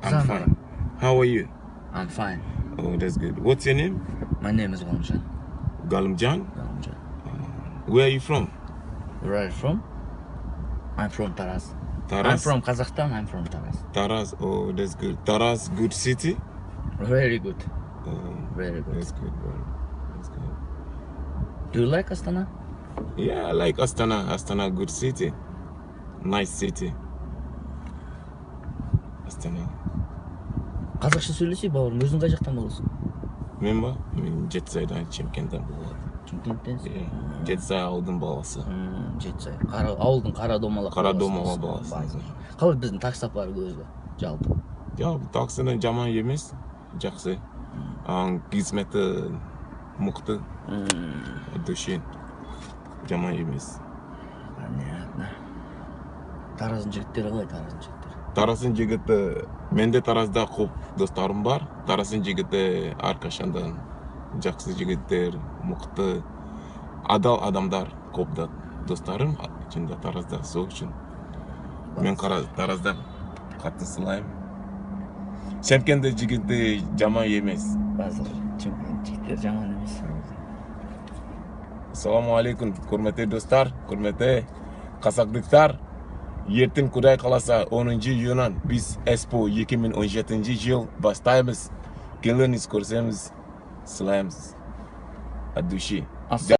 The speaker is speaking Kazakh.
I'm fine. How are you? I'm fine. Oh, that's good. What's your name? My name is Galimjan. Galimjan? Galimjan. Where are you from? Where are you from? I'm from Taraz. Taraz? I'm from Kazakhstan. I'm from Taraz. Taraz. Oh, that's good. Taraz, good city? Very good. Oh, Very good. that's good, bro. That's good. Do you like Astana? Yeah, I like Astana. Astana, good city. Nice city. Astana. Қазақша сөйлесе, бауырым, өзің қай жақтан боласың? Мен ба? Мен Жетісайдан, Шымкенттен болады. Шымкенттенсің? Жетісай ауылдың баласы. Жетісай. Ауылдың қара домалақ. Қара домалақ баласы. Қалай біздің такси сапары өзі жалпы? Жалпы таксының жаман емес, жақсы. Қызметі мықты. Душин. Жаман емес. Понятно. Тараздың жігіттері қалай, Тараздың жігіттері? Тараздың жігіті, менде Таразда көп достарым бар. Тараздың жігіті әрқашанда жақсы жігіттер, мықты, адал адамдар көп достарым içinde Таразда, сол үшін. Мен Таразда қатты сылаймын. Шымкентте жігіті жаман емес. Базар, жігіттер жаман емес. Ассаламу алейкум, құрметті достар, құрметті қазақтықтар. Ертең Құдай қаласа 10 июньнан біз EXPO 2017 жыл бастаймыз. Келіңіз көрсеңіз, сылаймыз. От души.